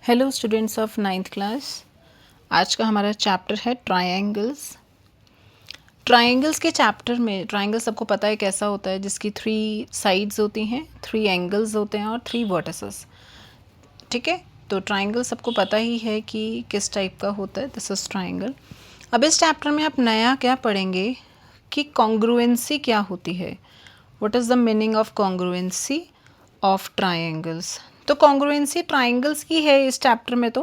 Hello students of ninth class. आज का हमारा चैप्टर है ट्रायंगल्स। ट्रायंगल्स के चैप्टर में ट्रायंगल सबको पता है कैसा होता है, जिसकी 3 साइड्स होती हैं, 3 एंगल्स होते हैं और 3 वर्टिसेस। ठीक है, तो ट्रायंगल सबको पता ही है कि किस टाइप का होता है। This is triangle. अब इस चैप्टर में आप नया क्या पढ़ेंगे कि कॉन्ग्रुएंसी क्या होती है। What is the meaning of congruency of triangles. तो कॉन्ग्रुएंसी ट्रायंगल्स की है इस चैप्टर में। तो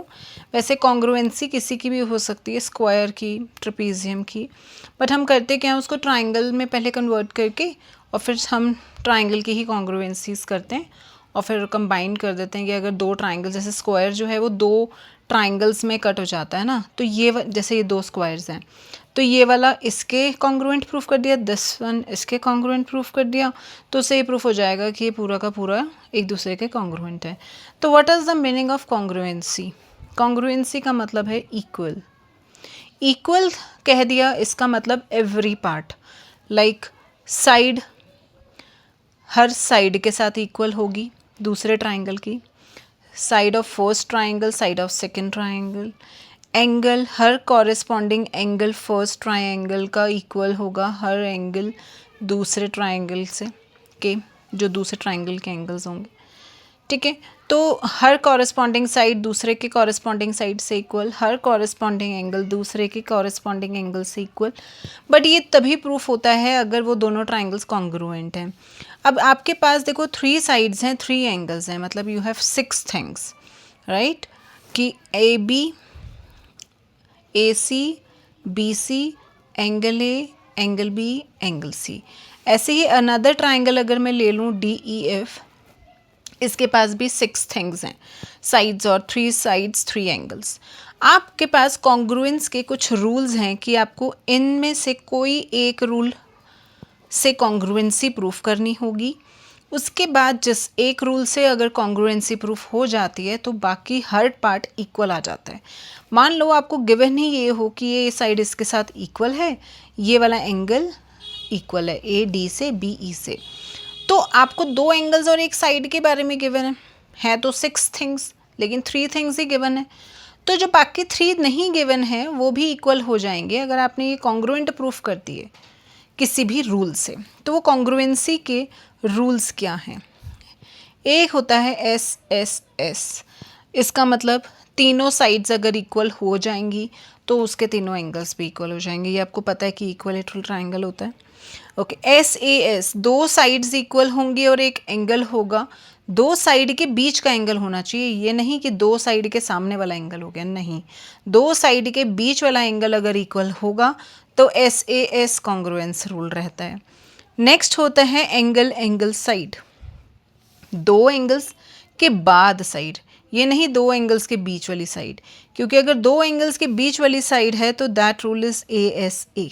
वैसे कॉन्ग्रुएंसी किसी की भी हो सकती है, स्क्वायर की, ट्रेपीजियम की, बट हम करते क्या हैं, उसको ट्रायंगल में पहले कन्वर्ट करके और फिर हम ट्रायंगल की ही कॉन्ग्रुएंसीज करते हैं और फिर कंबाइन कर देते हैं कि अगर 2 ट्रायंगल, जैसे स्क्वायर जो है वो 2 ट्रायंगल्स में कट हो जाता है ना, तो ये जैसे ये 2 स्क्वायर्स हैं, तो ये वाला इसके कॉन्ग्रुएंट प्रूफ कर दिया, दिस वन इसके कॉन्ग्रुएंट प्रूफ कर दिया, तो उससे ये प्रूफ हो जाएगा कि ये पूरा का पूरा एक दूसरे के कॉन्ग्रुएंट है। तो what is the meaning of congruency. Congruency का मतलब है इक्वल। इक्वल कह दिया, इसका मतलब एवरी पार्ट, लाइक साइड हर साइड के साथ इक्वल होगी दूसरे ट्राइंगल की, side of first triangle, side of second triangle, angle her corresponding angle first triangle का इक्वल होगा हर एंगल दूसरे ट्राइंगल से के, जो दूसरे ट्राइंगल के एंगल्स होंगे। ठीक है, तो हर कॉरेस्पॉन्डिंग साइड दूसरे के कॉरेस्पॉन्डिंग साइड से इक्वल, हर कॉरेस्पॉन्डिंग एंगल दूसरे के कॉरेस्पॉन्डिंग एंगल से इक्वल। बट ये तभी प्रूफ होता है अगर वो दोनों ट्राइंगल्स कॉन्ग्रुएंट हैं। अब आपके पास देखो 3 साइड्स हैं, 3 एंगल्स हैं, मतलब यू हैव 6 थिंग्स, राइट, कि A B, A C, B C, angle A, angle B, angle C. ऐसे ही अनदर ट्राइंगल अगर मैं ले लूँ डी ई एफ, इसके पास भी 6 थिंग्स हैं, साइड्स और 3 साइड्स 3 एंगल्स। आपके पास कॉन्ग्रुएंस के कुछ रूल्स हैं कि आपको इनमें से कोई एक रूल से कॉन्ग्रुएंसी प्रूफ करनी होगी। उसके बाद जिस एक रूल से अगर कॉन्ग्रुएंसी प्रूफ हो जाती है तो बाकी हर पार्ट इक्वल आ जाता है। मान लो आपको गिवन ही ये हो कि ये साइड इसके साथ इक्वल है, ये वाला एंगल इक्वल है ए डी से बी ई से, तो आपको 2 एंगल्स और एक साइड के बारे में गिवन है तो 6 थिंग्स, लेकिन 3 थिंग्स ही गिवन है। तो जो बाकी 3 नहीं गिवन है वो भी इक्वल हो जाएंगे अगर आपने ये कॉन्ग्रुएंट प्रूफ कर दिए किसी भी रूल से। तो वो कॉन्ग्रुएंसी के रूल्स क्या हैं। एक होता है एस एस एस, इसका मतलब तीनों साइड्स अगर इक्वल हो जाएंगी तो उसके तीनों एंगल्स भी इक्वल हो जाएंगे। ये आपको पता है कि इक्वलेटरल ट्राइंगल होता है। Okay, S A S, 2 sides equal होंगी और एक एंगल होगा, 2 साइड के बीच का एंगल होना चाहिए। ये नहीं कि 2 साइड के सामने वाला एंगल हो गया, नहीं, 2 साइड के बीच वाला एंगल अगर इक्वल होगा तो S A S congruence rule रहता है। नेक्स्ट होता है एंगल एंगल साइड, 2 एंगल्स के बाद साइड, ये नहीं 2 एंगल्स के बीच वाली साइड, क्योंकि अगर 2 एंगल्स के बीच वाली साइड है तो that rule is a S ए।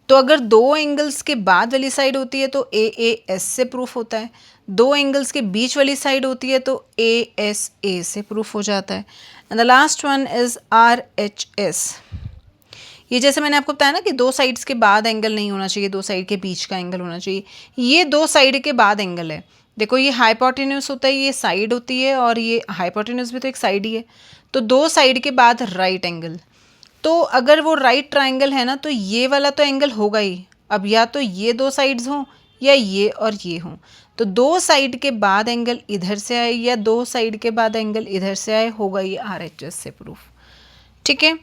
तो अगर 2 एंगल्स के बाद वाली साइड होती है तो ए ए एस से प्रूफ होता है, 2 एंगल्स के बीच वाली साइड होती है तो ए एस ए से प्रूफ हो जाता है। And the last one is R H S. ये जैसे मैंने आपको बताया ना कि 2 साइड्स के बाद एंगल नहीं होना चाहिए, 2 साइड के बीच का एंगल होना चाहिए, ये 2 साइड के बाद एंगल है। देखो ये हाइपोटेन्यूस होता है, ये साइड होती है, और ये हाइपोटेन्यूस भी तो एक साइड ही है, तो 2 साइड के बाद राइट एंगल। तो अगर वो राइट ट्राइंगल है ना तो ये वाला तो एंगल होगा ही। अब या तो ये 2 साइड्स हों या ये और ये हों, तो 2 साइड के बाद एंगल इधर से आए या 2 साइड के बाद एंगल इधर से आए, होगा ये आर एच एस से प्रूफ। ठीक है,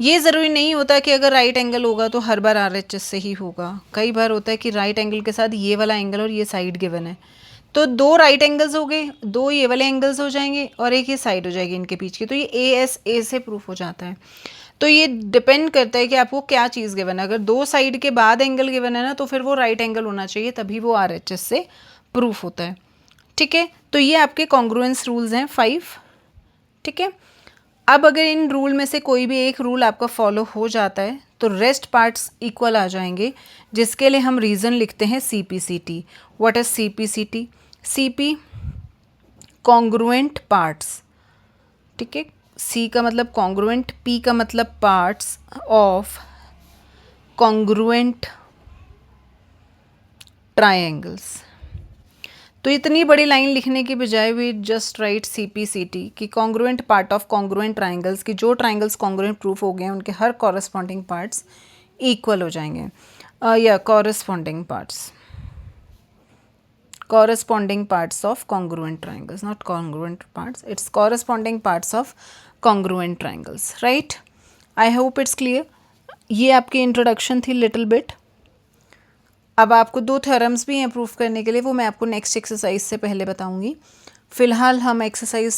ये ज़रूरी नहीं होता कि अगर राइट एंगल होगा तो हर बार आर एच एस से ही होगा। कई बार होता है कि राइट एंगल के साथ ये वाला एंगल और ये साइड गिवन है, तो 2 राइट एंगल्स हो गए, 2 ये वाले एंगल्स हो जाएंगे और एक ये साइड हो जाएगी इनके बीच की, तो ये ए एस ए से प्रूफ हो जाता है। तो ये डिपेंड करता है कि आपको क्या चीज़ गिवन है। अगर 2 साइड के बाद एंगल गिवन है ना तो फिर वो राइट एंगल होना चाहिए, तभी वो आर एच एस से प्रूफ होता है। ठीक है, तो ये आपके कॉन्ग्रुएंस रूल्स हैं 5। ठीक है, अब अगर इन रूल में से कोई भी एक रूल आपका फॉलो हो जाता है तो रेस्ट पार्ट्स इक्वल आ जाएंगे, जिसके लिए हम रीज़न लिखते हैं C P C T. What is C P C T? C P congruent parts. ठीक है, सी का मतलब कॉन्ग्रुएंट, पी का मतलब पार्ट्स ऑफ कॉन्ग्रुएंट ट्रायंगल्स। तो इतनी बड़ी लाइन लिखने की बजाय वी जस्ट राइट CPCT कि congruent part of congruent triangles की जो ट्राइंगल्स कॉन्ग्रुएंट प्रूफ हो गए हैं उनके हर कॉरस्पॉन्डिंग पार्ट्स इक्वल हो जाएंगे या corresponding parts of congruent triangles, not congruent parts, it's corresponding parts of congruent triangles, right? I hope it's clear. ये आपकी इंट्रोडक्शन थी लिटिल बिट. अब आपको 2 थ्योरम्स भी हैं प्रूफ करने के लिए, वो मैं आपको नेक्स्ट एक्सरसाइज से पहले बताऊंगी. फ़िलहाल हम एक्सरसाइज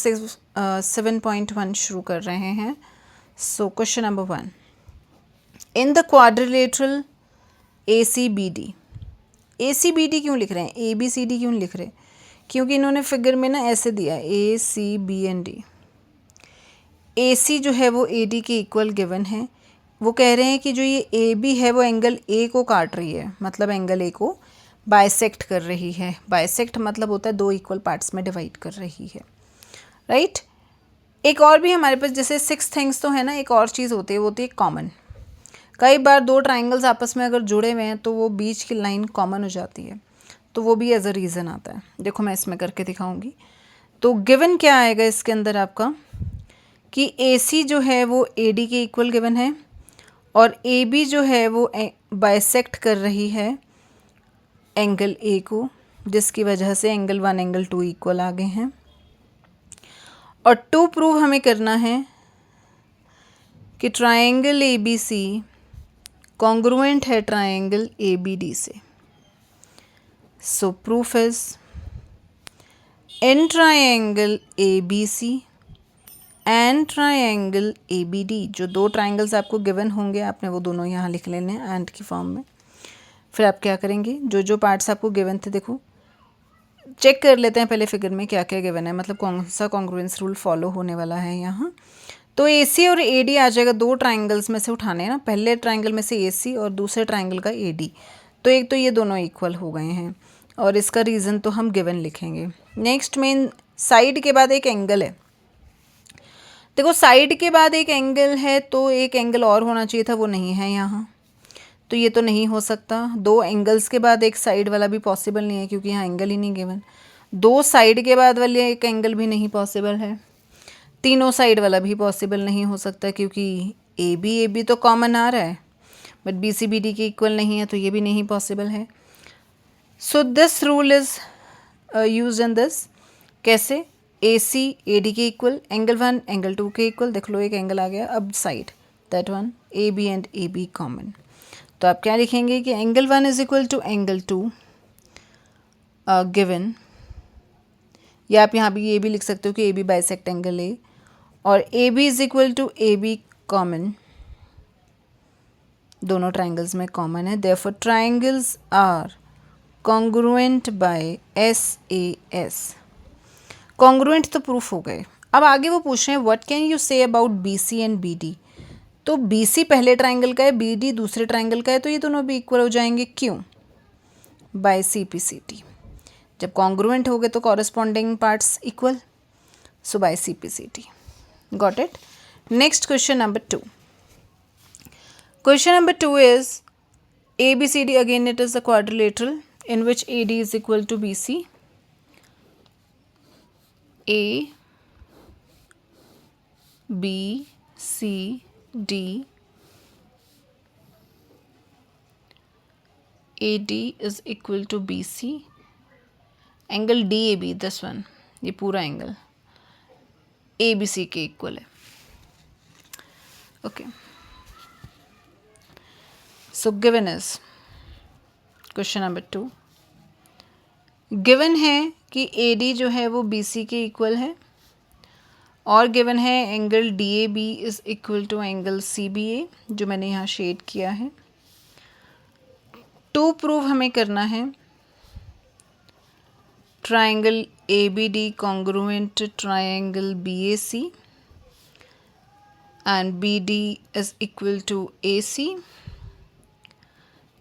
7.1 शुरू कर रहे हैं. So question number 1. In the quadrilateral ACBD. ACBD क्यों लिख रहे हैं, ABCD क्यों लिख रहे हैं? क्योंकि इन्होंने फिगर में ना ऐसे दिया ACBND. AC जो है वो AD के इक्वल गिवन है. वो कह रहे हैं कि जो ये AB है वो एंगल A को काट रही है, मतलब एंगल A को बाइसेक्ट कर रही है. बाइसेक्ट मतलब होता है 2 इक्वल पार्ट्स में डिवाइड कर रही है, राइट? एक और भी हमारे पास जैसे 6 थिंग्स तो है ना, एक और चीज़ होती है, वो होती है कॉमन. कई बार 2 ट्राइंगल्स आपस में अगर जुड़े हुए हैं तो वो बीच की लाइन कॉमन हो जाती है, तो वो भी एज अ रीज़न आता है. देखो मैं इसमें करके दिखाऊंगी. तो गिवन क्या आएगा इसके अंदर आपका कि AC जो है वो AD के इक्वल गिवन है और AB जो है वो बाइसेक्ट कर रही है एंगल A को, जिसकी वजह से एंगल 1 एंगल 2 इक्वल आ गए हैं. और 2 प्रूव हमें करना है कि ट्राइंगल ABC कॉन्ग्रुएंट है ट्राइंगल ABD से. सो proof is in triangle ABC and triangle ABD, जो 2 ट्राइंगल्स आपको गिवन होंगे आपने वो दोनों यहाँ लिख लेने हैं एंड की फॉर्म में. फिर आप क्या करेंगे, जो जो पार्ट्स आपको गिवन थे, देखो चेक कर लेते हैं पहले फिगर में क्या क्या गिवन है, मतलब कौन सा कॉन्ग्रुएंस रूल फॉलो होने वाला है यहाँ. तो AC और AD आ जाएगा, 2 ट्राइंगल्स में से उठाने हैं ना, पहले ट्राइंगल में से AC और दूसरे ट्राइंगल का AD. तो एक तो ये दोनों इक्वल हो गए हैं और इसका रीज़न तो हम गिवन लिखेंगे. नेक्स्ट मेन साइड के बाद एक एंगल है. देखो साइड के बाद एक एंगल है तो एक एंगल और होना चाहिए था, वो नहीं है यहाँ, तो ये तो नहीं हो सकता. 2 एंगल्स के बाद एक साइड वाला भी पॉसिबल नहीं है क्योंकि यहाँ एंगल ही नहीं गिवन. 2 साइड के बाद वाले एक एंगल भी नहीं पॉसिबल है. तीनों साइड वाला भी पॉसिबल नहीं हो सकता क्योंकि AB तो कॉमन आ रहा है बट BCBD के इक्वल नहीं है, तो ये भी नहीं पॉसिबल है. So this rule is use in this. कैसे? AC AD के इक्वल, एंगल 1 एंगल 2 के इक्वल. देख लो एक एंगल आ गया. अब side that one AB and AB common. तो आप क्या लिखेंगे कि angle 1 is equal to angle 2 given, या आप यहाँ भी ये भी लिख सकते हो कि AB बाइसेक्ट एंगल A और AB is equal to AB common. दोनों ट्राइंगल्स में कॉमन है. Therefore triangles are congruent by SAS. Congruent तो प्रूफ हो गए. अब आगे वो पूछ रहे हैं what can you say about BC and BD. तो BC पहले ट्राइंगल का है, BD दूसरे ट्राइंगल का है, तो ये दोनों भी इक्वल हो जाएंगे. क्यों? Bye CPCT. जब कॉन्ग्रुएंट हो गए तो corresponding parts equal, so by CPCT. Got it? Next question number 2. Question number 2 is ABCD. Again it is a quadrilateral in which AD is equal to BC. A, B, C, D. AD is equal to BC. Angle DAB, this one, ये पूरा angle ABC के equal है. Okay, so given is question number 2. Given है कि AD जो है वो BC के इक्वल है और गिवन है angle DAB is equal to angle CBA, जो मैंने यहाँ शेड किया है. 2 प्रूव हमें करना है triangle ABD congruent triangle BAC and BD is equal to AC.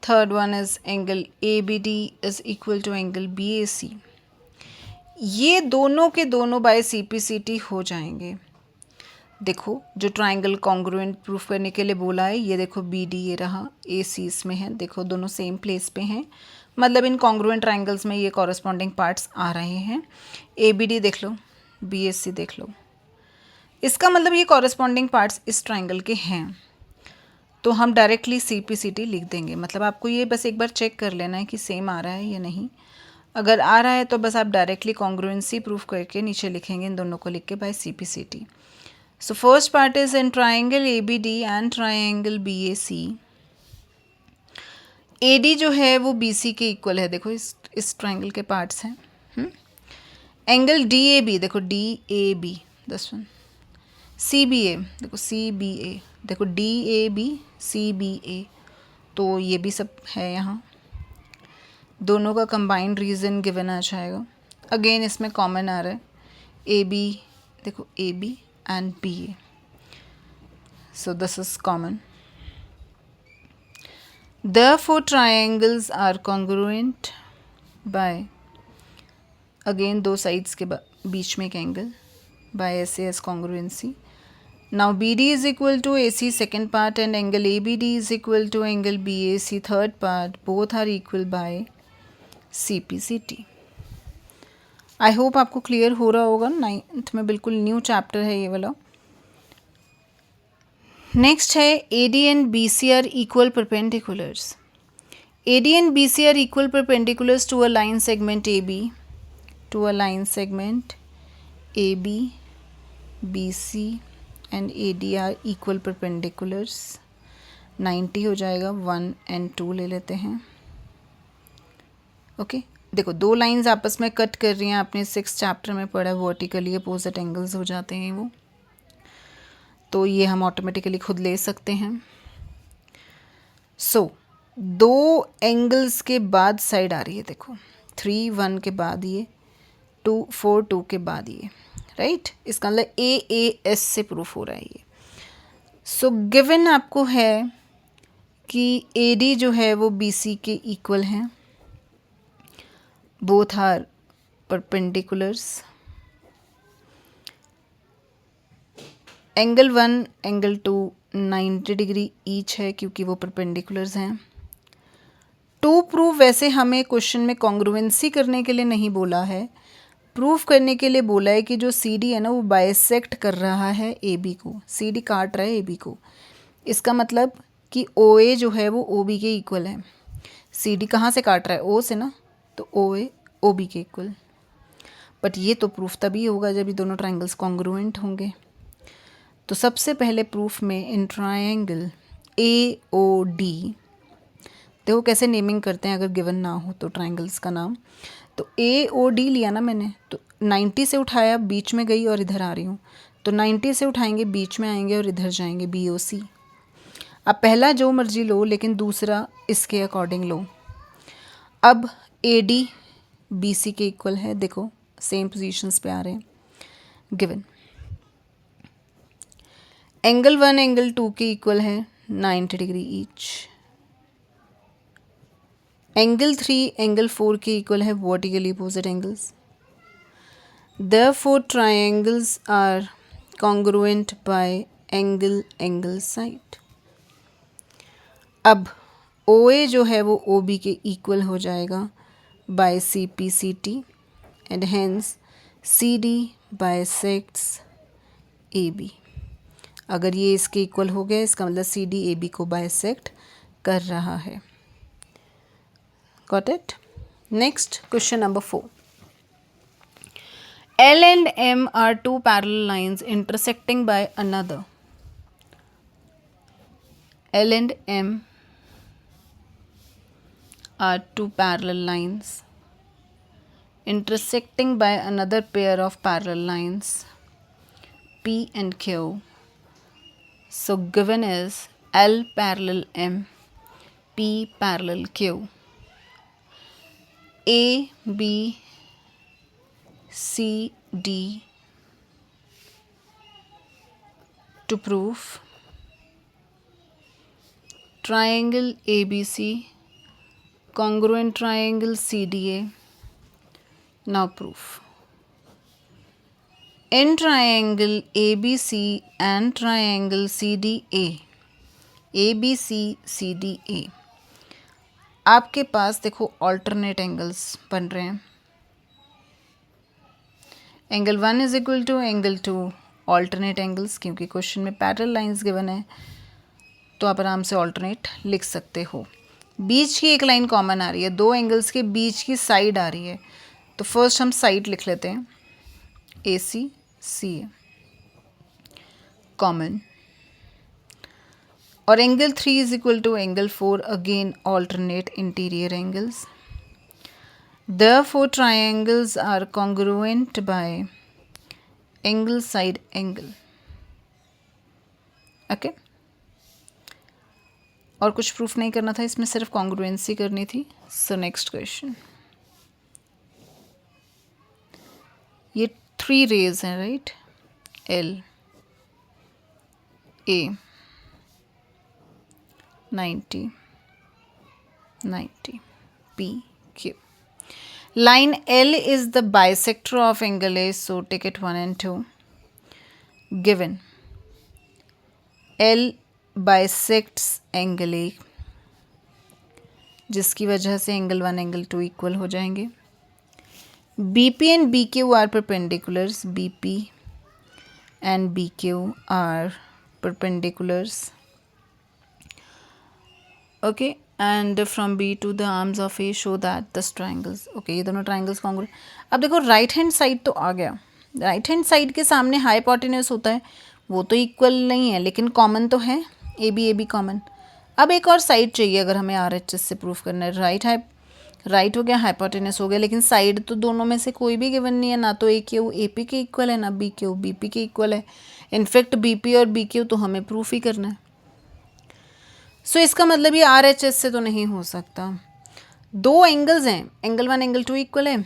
Third one is angle ABD is equal to angle BAC. ये दोनों के दोनों बाय CPCT हो जाएंगे. देखो जो ट्राइंगल कॉन्ग्रुएंट प्रूफ करने के लिए बोला है, ये देखो BD ये रहा, AC इसमें है, देखो दोनों सेम प्लेस पे हैं, मतलब इन कॉन्ग्रुएंट ट्राइंगल्स में ये कॉरस्पॉन्डिंग पार्ट्स आ रहे हैं। ABD देख लो, BAC देख लो, इसका मतलब ये कॉरस्पॉन्डिंग पार्ट्स इस ट्राइंगल के हैं, तो हम डायरेक्टली CPCT लिख देंगे। मतलब आपको ये बस एक बार चेक कर लेना है कि सेम आ रहा है या नहीं। अगर आ रहा है तो बस आप डायरेक्टली कॉन्ग्रुएंसी प्रूफ करके नीचे लिखेंगे इन दोनों को लिख के by CPCT। So first part is in triangle ABD and triangle BAC। AD जो है वो BC के इक्वल है, देखो इस ट्राइंगल के पार्ट्स हैं। एंगल DAB, देखो DAB दिस वन, CBA, देखो CBA, देखो DAB CBA, तो ये भी सब है यहाँ, दोनों का कंबाइंड रीजन गिवन आ जाएगा। अगेन इसमें कॉमन आ रहा है AB, देखो AB and BA, so this is common. Therefore triangles are congruent by, again दो साइड्स के बीच में एक angle, by SAS congruency. Now BD is equal to AC second part and angle ABD is equal to angle BAC third part. Both are equal by CPCT. I hope आपको clear हो रहा होगा। 9th में बिल्कुल new chapter है ये वाला। Next है AD and BC are equal perpendiculars. AD and BC are equal perpendiculars to a line segment AB, to a line segment AB, BC and AD are equal perpendiculars. 90 हो जाएगा, 1 and 2 ले लेते हैं। Okay देखो दो lines आपस में cut कर रही हैं, आपने 6th चैप्टर में पढ़ा, वर्टिकली अपोजिट एंगल्स हो जाते हैं वो, तो ये हम ऑटोमेटिकली खुद ले सकते हैं। सो दो एंगल्स के बाद साइड आ रही है, देखो 3 1 के बाद ये 2 4 2 के बाद ये, राइट, इसका मतलब AAS से प्रूफ हो रहा है ये। सो गिवन आपको है कि AD जो है वो BC के इक्वल हैं, both are perpendiculars, angle 1 angle 2 90 degree each है क्योंकि वो परपेंडिकुलर्स हैं। टू प्रूव, वैसे हमें क्वेश्चन में कॉन्ग्रुएंसी करने के लिए नहीं बोला है, प्रूफ करने के लिए बोला है कि जो CD है ना वो बाइसेक्ट कर रहा है AB को, CD काट रहा है AB को, इसका मतलब कि OA जो है वो OB के इक्वल है। CD कहाँ से काट रहा है, O से ना, तो OA OB के इक्वल। बट ये तो प्रूफ तभी होगा जब ये दोनों ट्राइंगल्स कॉन्ग्रुएंट होंगे। तो सबसे पहले प्रूफ में इन ट्राइंगल AOD, देखो कैसे नेमिंग करते हैं अगर गिवन ना हो तो ट्राइंगल्स का नाम, तो AOD लिया ना मैंने, तो 90 से उठाया, बीच में गई और इधर आ रही हूँ, तो 90 से उठाएंगे बीच में आएंगे और इधर जाएंगे BOC। अब पहला जो मर्जी लो लेकिन दूसरा इसके अकॉर्डिंग लो। अब AD BC के इक्वल है, देखो सेम पोजीशंस पे आ रहे हैं गिवन। एंगल 1 एंगल 2 के इक्वल है 90 डिग्री ईच। एंगल 3 एंगल 4 के इक्वल है vertically opposite angles. Therefore triangles are congruent by angle side. अब OA जो है वो OB के इक्वल हो जाएगा by CPCT and hence CD bisects AB. अगर ये इसके इक्वल हो गया इसका मतलब CD AB को बाइसेक्ट कर रहा है। Got it? Next question number 4. L and M are two parallel lines intersecting by another. L and M are two parallel lines intersecting by another pair of parallel lines P and Q. So given is L parallel M, P parallel Q. A, B, C, D to prove triangle ABC congruent triangle CDA. Now proof. In triangle ABC and triangle CDA, ABC, CDA, आपके पास देखो alternate angles बन रहे हैं। Angle 1 is equal to angle 2 alternate angles, क्योंकि question में parallel lines given है तो आप आराम से ऑल्टरनेट लिख सकते हो। बीच की एक लाइन कॉमन आ रही है, दो एंगल्स के बीच की साइड आ रही है, तो फर्स्ट हम साइड लिख लेते हैं, ए सी सी कॉमन। और angle 3 is equal to angle 4, again alternate interior angles. Therefore, triangles are congruent by angle side angle. Okay? और कुछ प्रूफ नहीं करना था इसमें, सिर्फ कॉन्ग्रुएंसी करनी थी। सो नेक्स्ट क्वेश्चन, ये 3 रेज हैं, right? L A 90 90 P Q. Line L is the bisector of angle A, so take it 1 and 2. Given L bisects angle A, जिसकी वजह से एंगल 1 एंगल 2 इक्वल हो जाएंगे। BP and BQ are perpendiculars. BP and BQ are perpendiculars. Okay, and from B to the arms of A show that the triangles. Okay, ये दोनों triangles congruent। अब देखो right hand side तो आ गया, right hand side के सामने hypotenuse होता है, वो तो इक्वल नहीं है लेकिन कॉमन तो है, ए बी कॉमन। अब एक और साइड चाहिए अगर हमें RHS से प्रूफ करना है। राइट हो गया, हाइपोटेन्यूस हो गया, लेकिन साइड तो दोनों में से कोई भी गिवन नहीं है, ना तो AQ AP के इक्वल है, ना BQ BP के इक्वल है। इनफैक्ट BP और BQ तो हमें प्रूफ ही करना है। सो इसका मतलब ये RHS से तो नहीं हो सकता। दो एंगल्स हैं, एंगल 1 एंगल 2 इक्वल है,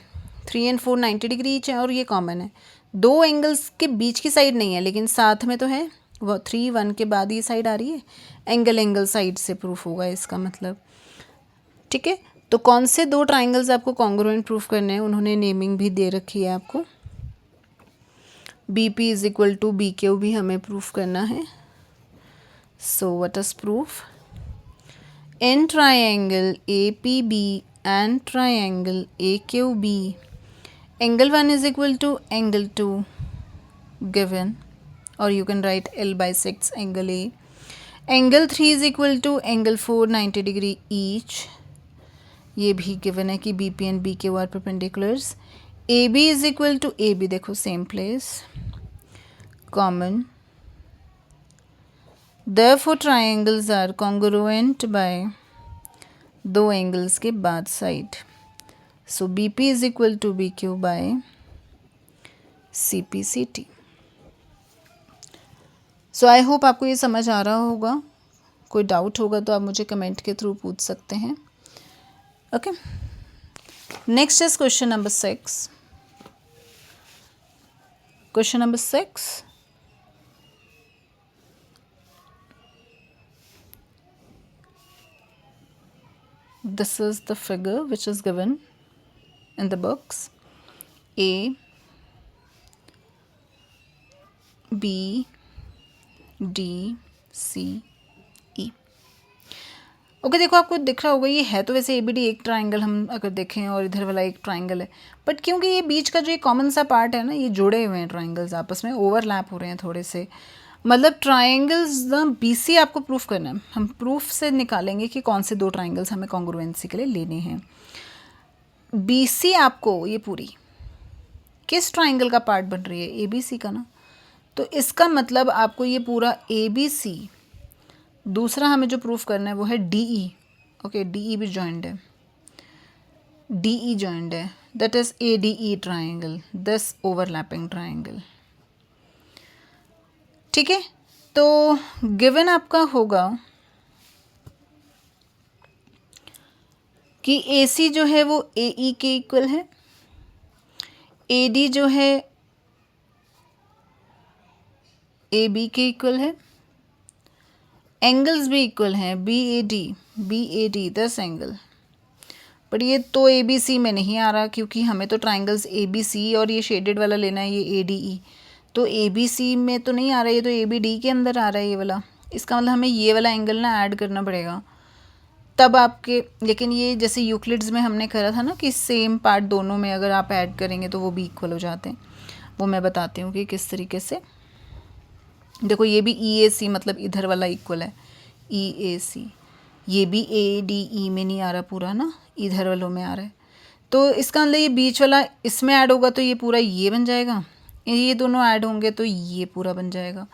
3 and 4 90 डिग्री ईच है और ये कॉमन है। दो एंगल्स के बीच की साइड नहीं है लेकिन साथ में तो है, वो 3 1 के बाद ये साइड आ रही है, एंगल साइड से प्रूफ होगा इसका मतलब। ठीक है, तो कौन से दो ट्राइंगल्स आपको कॉन्ग्रुएंट प्रूफ करने हैं, उन्होंने नेमिंग भी दे रखी है आपको। BP is equal to BQ भी हमें प्रूफ करना है। So what is proof? In triangle APB and triangle AQB, angle 1 is equal to angle 2 given, or you can write L bisects angle A. Angle 3 is equal to angle 4 90 degree each. ये भी given है कि BP and BQ are perpendiculars. AB is equal to AB, देखो same place, common. Therefore triangles are congruent by दो angles के बाद side. So BP is equal to BQ by CPCT। So I hope आपको ये समझ आ रहा होगा। कोई डाउट होगा तो आप मुझे कमेंट के थ्रू पूछ सकते हैं। Okay, next is question number 6। Question number 6, this is the figure which is given in the books. A, B, D, C, E. Okay, देखो आपको दिख रहा होगा, ये है तो वैसे ABD एक ट्राइंगल हम अगर देखें और इधर वाला एक ट्राइंगल है, बट क्योंकि ये बीच का जो ये कॉमन सा पार्ट है ना, ये जुड़े हुए हैं ट्राइंगल्स, आपस में ओवरलैप हो रहे हैं थोड़े से, मतलब ट्राइंगल्स ना BC आपको प्रूफ करना है। हम प्रूफ से निकालेंगे कि कौन से दो ट्राइंगल्स हमें कॉन्ग्रुएंसी के लिए लेने हैं। BC आपको ये पूरी किस ट्राइंगल का पार्ट बन रही है? ABC का ना, तो इसका मतलब आपको ये पूरा ABC, दूसरा हमें जो प्रूफ करना है वो है DE। ओके, DE भी जॉइंट है, DE जॉइंट है, that is ADE triangle, this overlapping triangle. ठीक है, तो गिवन आपका होगा कि AC जो है वो AE के इक्वल है, AD जो है AB के इक्वल है, एंगल्स भी इक्वल हैं, BAD 10 एंगल, पर ये तो ABC में नहीं आ रहा क्योंकि हमें तो ट्राइंगल्स ABC और ये शेडेड वाला लेना है, ये ADE, तो ABC में तो नहीं आ रहा, ये तो ABD के अंदर आ रहा है ये वाला। इसका मतलब हमें ये वाला एंगल ना ऐड करना पड़ेगा, तब आपके, लेकिन ये जैसे यूक्लिड्स में हमने करा था ना कि सेम पार्ट दोनों में अगर आप ऐड करेंगे तो वो भी इक्वल हो जाते हैं। वो मैं बताती हूँ कि किस तरीके से। देखो ये भी ई ए सी मतलब इधर वाला इक्वल है, ई ए सी। ये भी ए डी ई में नहीं आ रहा पूरा ना, इधर वालों में आ रहा है। तो इसका मतलब ये बीच वाला इसमें ऐड होगा तो ये पूरा ये बन जाएगा, ये दोनों ऐड होंगे तो ये पूरा बन जाएगा।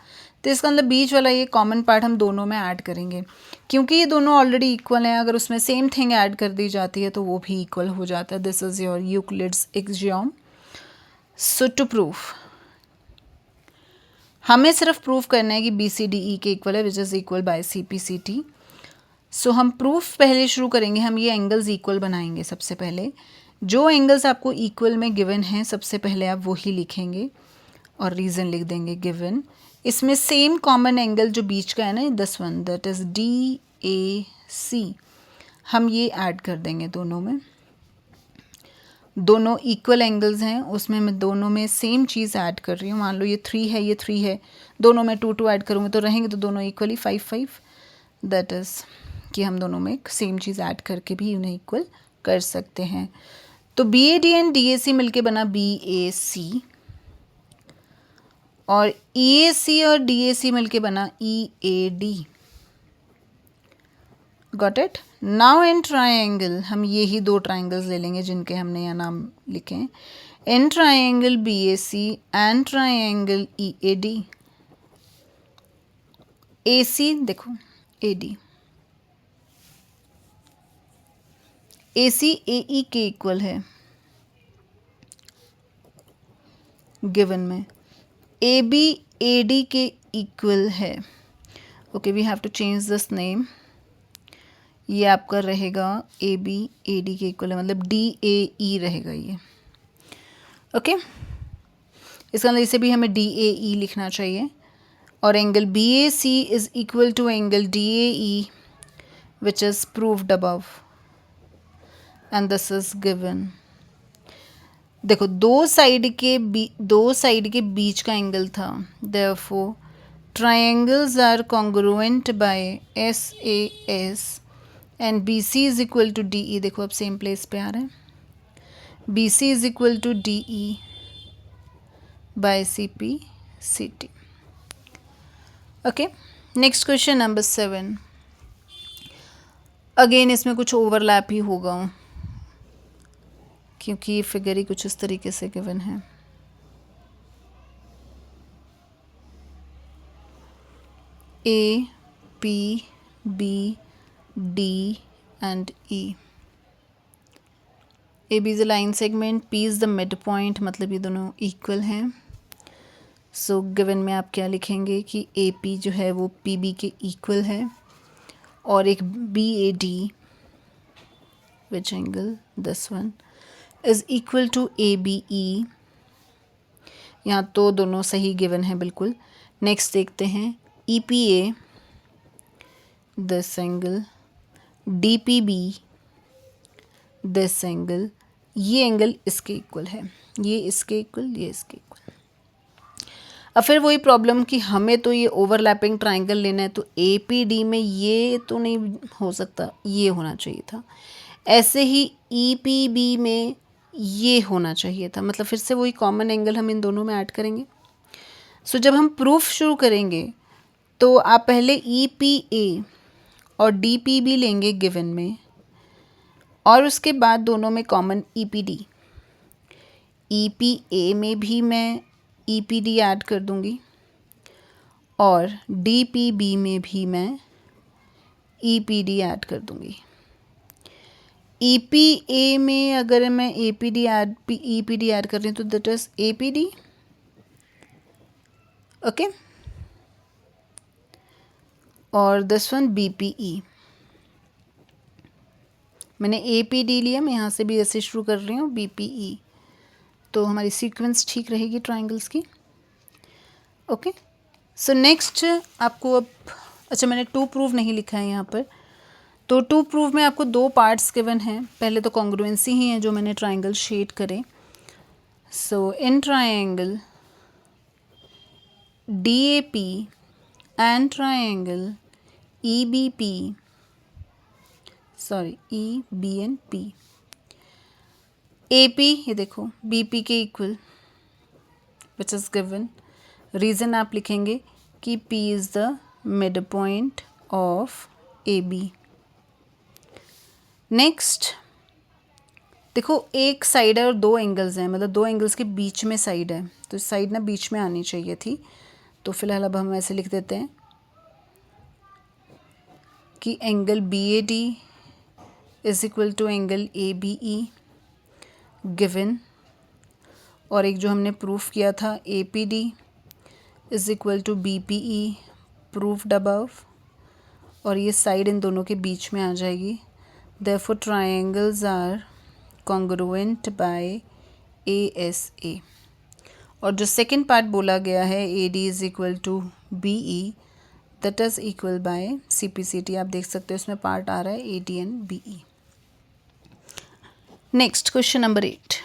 तो इसका मतलब बीच वाला ये कॉमन पार्ट हम दोनों में ऐड करेंगे, क्योंकि ये दोनों ऑलरेडी इक्वल हैं। अगर उसमें सेम थिंग ऐड कर दी जाती है तो वो भी इक्वल हो जाता है। This is your Euclid's axiom. So to proof, हमें सिर्फ प्रूफ करना है कि बी सी डी ई के इक्वल है, which is equal by C P C T. So हम प्रूफ पहले शुरू करेंगे, हम ये एंगल्स इक्वल बनाएंगे। सबसे पहले जो एंगल्स आपको इक्वल में गिवन हैं सबसे पहले आप वही लिखेंगे और रीज़न लिख देंगे गिवन। इसमें सेम कॉमन एंगल जो बीच का है ना, this one, that is D A C, हम ये ऐड कर देंगे दोनों में। दोनों इक्वल एंगल्स हैं, उसमें मैं दोनों में सेम चीज़ ऐड कर रही हूँ। मान लो ये 3 है, ये 3 है, दोनों में 2 2 ऐड करूँगी तो रहेंगे तो दोनों इक्वली 5 5। दैट इज़ कि हम दोनों में सेम चीज़ ऐड करके भी उन्हें इक्वल कर सकते हैं। तो B A D and D A C मिलके बना बी ए सी, और ई ए सी और डी ए सी मिलके बना E A D. Got it. Now in triangle हम ये ही 2 ट्राइंगल्स ले लेंगे जिनके हमने यहाँ नाम लिखे हैं। In triangle B A C and triangle E A D. A C देखो, ए डी, ए सी ए ई के इक्वल है गिवन में, ए बी ए डी के इक्वल है। Okay, we have to change this name. ये आपका रहेगा ए बी ए डी के इक्वल है, मतलब डी ए ई रहेगा ये। ओके, इसका मतलब इसे भी हमें डी ए ई लिखना चाहिए। और angle B A C is equal to angle D A E which is proved above and this is given. देखो दो साइड के बीच का एंगल था, therefore triangles are congruent by S A S and B C is equal to D E. देखो अब same place पे आ रहा है, B C is equal to D E by C P C T. Okay, next question number 7। Again इसमें कुछ overlap ही होगा क्योंकि ये फिगर ही कुछ इस तरीके से गिवन है। A P B D and E. A B is a line segment, P is the mid point, मतलब ये दोनों इक्वल हैं। सो गिवन में आप क्या लिखेंगे कि ए पी जो है वो पी बी के इक्वल है, और एक B A D which angle this one is equal to A B E. यहाँ तो दोनों सही गिवन है बिल्कुल। नेक्स्ट देखते हैं E P A this angle, D P B this angle, ये एंगल इसके इक्वल है, ये इसके इक्वल, ये इसके इक्वल। अब फिर वही प्रॉब्लम कि हमें तो ये ओवरलैपिंग ट्राइंगल लेना है, तो ए पी डी में ये तो नहीं हो सकता, ये होना चाहिए था। ऐसे ही ई पी बी में ये होना चाहिए था, मतलब फिर से वही कॉमन एंगल हम इन दोनों में ऐड करेंगे। सो जब हम प्रूफ शुरू करेंगे तो आप पहले ई पी ए और डी पी बी लेंगे गिवन में, और उसके बाद दोनों में कॉमन ई पी डी। ई पी ए में भी मैं ई पी डी ऐड कर दूंगी, और डी पी बी में भी मैं ई पी डी ऐड कर दूंगी। ई पी ए में अगर मैं ई पी डी ऐड कर रही हूँ तो that is A P D. Okay, और this one B P E. मैंने ए पी डी लिया, मैं यहाँ से भी ऐसे शुरू कर रही हूँ बी पी ई, तो हमारी सीक्वेंस ठीक रहेगी ट्राइंगल्स की। ओके, सो नेक्स्ट आपको अब, अच्छा मैंने टू प्रूव नहीं लिखा है यहाँ पर, तो टू प्रूव में आपको 2 पार्ट्स गिवन हैं। पहले तो कॉन्ग्रुएंसी ही है जो मैंने ट्राइंगल शेड करे। So in triangle D A P and triangle E B P sorry E B N P. A P ये देखो बी पी के equal which is given. Reason आप लिखेंगे कि P is the mid point of A B. Next देखो एक side है और दो एंगल्स हैं, मतलब दो एंगल्स के बीच में साइड है, तो साइड ना बीच में आनी चाहिए थी, तो फिलहाल अब हम ऐसे लिख देते हैं कि angle B A D is equal to angle A B E given. और एक जो हमने प्रूफ किया था A P D is equal to B P E proofed above, और ये साइड इन दोनों के बीच में आ जाएगी। Therefore triangles are congruent by A S A. और जो सेकंड पार्ट बोला गया है A D is equal to B E that is equal by C P C T. आप देख सकते हो इसमें पार्ट आ रहा है A D and B E. Next question number 8।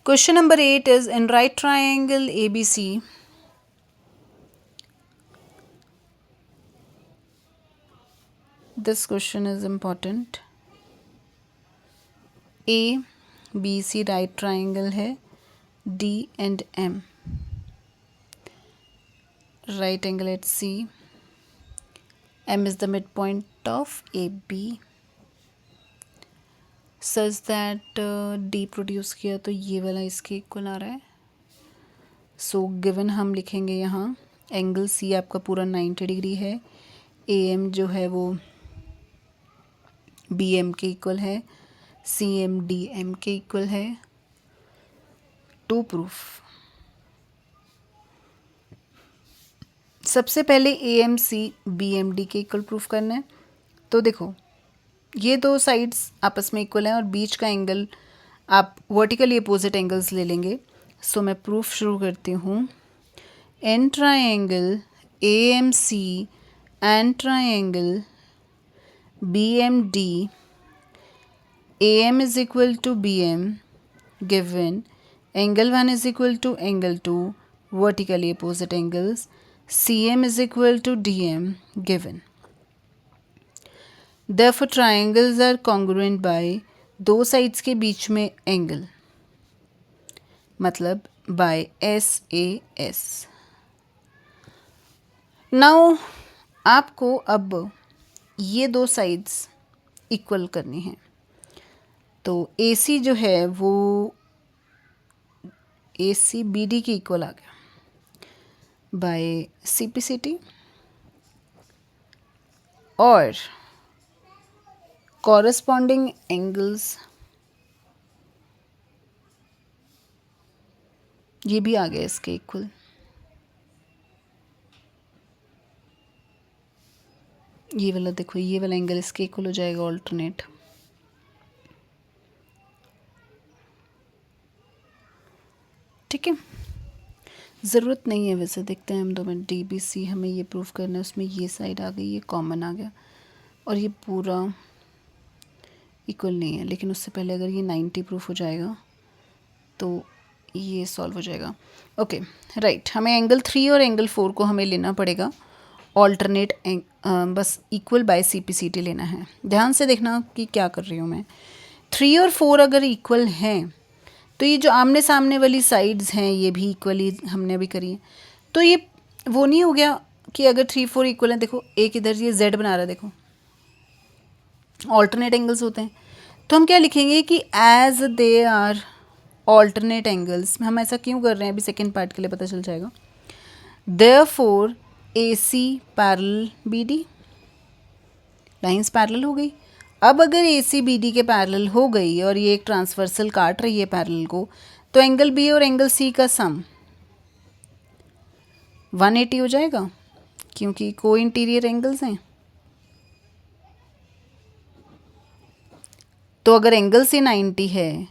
Question number 8 is in right triangle ABC, this question is important. A B C right triangle है, D and M right angle at C, M is the midpoint of AB such that D produce किया तो ये वाला इसके equal आ रहा है। So given हम लिखेंगे यहाँ एंगल C आपका पूरा 90 डिग्री है, AM जो है वो BM के इक्वल है, CM DM के इक्वल है। टू प्रूफ सबसे पहले AMC BMD के इक्वल प्रूफ करना है। तो देखो ये दो साइड्स आपस में इक्वल हैं और बीच का एंगल आप वर्टिकली अपोजिट एंगल्स ले लेंगे। सो मैं प्रूफ शुरू करती हूँ। In triangle AMC and triangle BMD AM is equal to BM given angle 1 is equal to angle 2 vertically opposite angles, CM is equal to DM given. Therefore triangles are congruent by दो sides के बीच में angle, मतलब by SAS. Now आपको अब ये दो sides equal करनी है। तो AC जो है वो AC BD के इक्वल आ गया बाय CPCT, और कॉरस्पॉन्डिंग एंगल्स ये भी आ गए इसके इक्वल। ये वाला देखो ये वाला एंगल इसके इक्वल हो जाएगा ऑल्टरनेट। ठीक है, ज़रूरत नहीं है वैसे, देखते हैं हम 2 मिनट। DBC हमें ये प्रूफ करना है, उसमें ये साइड आ गई, ये कॉमन आ गया और ये पूरा इक्वल नहीं है, लेकिन उससे पहले अगर ये 90 प्रूफ हो जाएगा तो ये सॉल्व हो जाएगा। ओके राइट, हमें एंगल 3 और एंगल 4 को हमें लेना पड़ेगा ऑल्टरनेट, बस इक्वल बाय CPCT लेना है। ध्यान से देखना कि क्या कर रही हूँ मैं। 3 और 4 अगर इक्वल हैं तो ये जो आमने सामने वाली साइड्स हैं ये भी इक्वली हमने अभी करी है, तो ये वो नहीं हो गया कि अगर 3 4 इक्वल हैं। देखो एक इधर ये Z बना रहा है, देखो ऑल्टरनेट एंगल्स होते हैं, तो हम क्या लिखेंगे कि as they are alternate angles. हम ऐसा क्यों कर रहे हैं अभी सेकेंड पार्ट के लिए पता चल जाएगा। Therefore AC parallel BD, lines parallel हो गई। अब अगर AC BD के पैरेलल हो गई और ये एक ट्रांसवर्सल काट रही है पैरेलल को, तो एंगल B और एंगल C का सम 180 हो जाएगा क्योंकि को इंटीरियर एंगल्स हैं। तो अगर एंगल C 90 है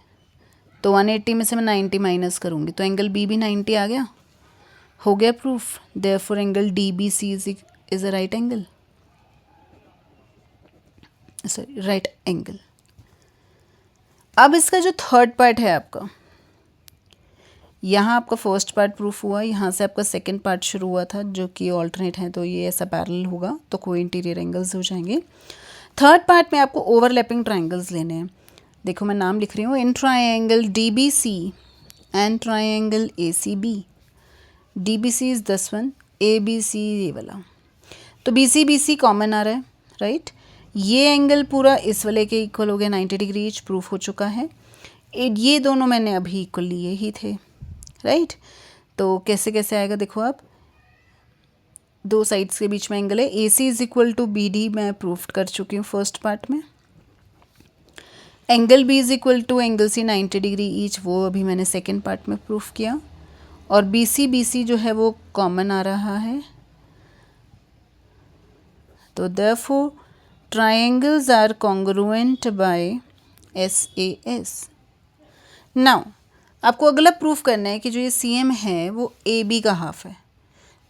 तो 180 में से मैं 90 माइनस करूँगी तो एंगल B भी 90 आ गया, हो गया proof. Therefore angle DBC is a right angle, sorry right angle. अब इसका जो थर्ड पार्ट है आपका, यहाँ आपका फर्स्ट पार्ट प्रूफ हुआ, यहाँ से आपका सेकंड पार्ट शुरू हुआ था जो कि ऑल्टरनेट है, तो ये ऐसा पैरेलल होगा, तो कोई इंटीरियर एंगल्स हो जाएंगे। थर्ड पार्ट में आपको ओवरलैपिंग ट्राइंगल्स लेने हैं। देखो मैं नाम लिख रही हूँ, in triangle DBC and triangle ACB। DBC is this one, ABC ये वाला, तो BC कॉमन आ रहा है, राइट। ये एंगल पूरा इस वाले के इक्वल हो गया, 90 डिग्री ईच प्रूफ हो चुका है। ये दोनों मैंने अभी इक्वल लिए ही थे, राइट। तो कैसे कैसे आएगा देखो आप, दो साइड्स के बीच में एंगल है, AC is equal to BD मैं प्रूफ कर चुकी हूँ फर्स्ट पार्ट में। Angle B is equal to angle C 90 degree each, वो अभी मैंने सेकेंड पार्ट में प्रूफ किया। और BC जो है वो कॉमन आ रहा है, तो therefore triangles are congruent by SAS। Now आपको अगला प्रूफ करना है कि जो ये CM है वो AB का हाफ है।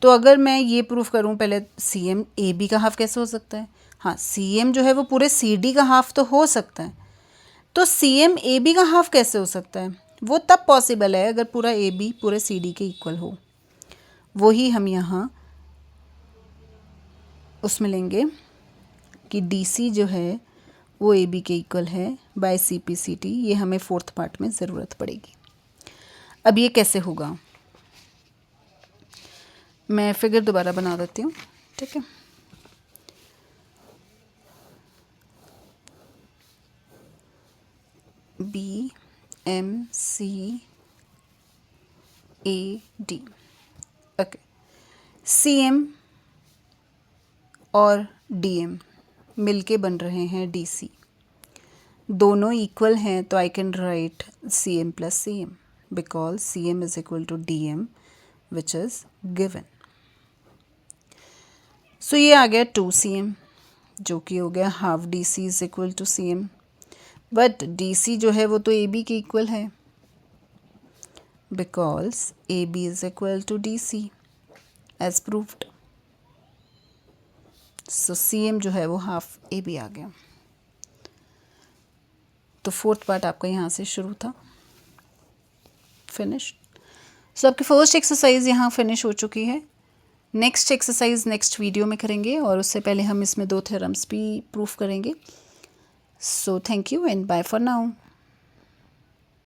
तो अगर मैं ये प्रूफ करूँ पहले, CM AB का हाफ कैसे हो सकता है? हाँ, CM जो है वो पूरे CD का हाफ तो हो सकता है, तो CM AB का हाफ कैसे हो सकता है? वो तब पॉसिबल है अगर पूरा AB पूरे CD के इक्वल हो। वही हम यहाँ उसमें लेंगे कि DC जो है वो AB के इक्वल है बाय CPCT, ये हमें फोर्थ पार्ट में ज़रूरत पड़ेगी। अब ये कैसे होगा, मैं फिगर दोबारा बना देती हूँ, ठीक है। BMCAD, okay. CM और DM मिलके बन रहे हैं DC, दोनों इक्वल हैं, तो I can write CM plus CM because CM is equal to DM which is given. So ये आ गया 2CM जो कि हो गया half DC is equal to CM, but DC जो है वो तो AB के इक्वल है because AB is equal to DC as proved. So CM जो है वो हाफ AB आ गया। तो फोर्थ पार्ट आपका यहाँ से शुरू था, फिनिश। सो आपकी फर्स्ट एक्सरसाइज यहाँ फिनिश हो चुकी है। नेक्स्ट एक्सरसाइज नेक्स्ट वीडियो में करेंगे, और उससे पहले हम इसमें 2 थ्योरम्स भी प्रूफ करेंगे। So thank you and bye for now.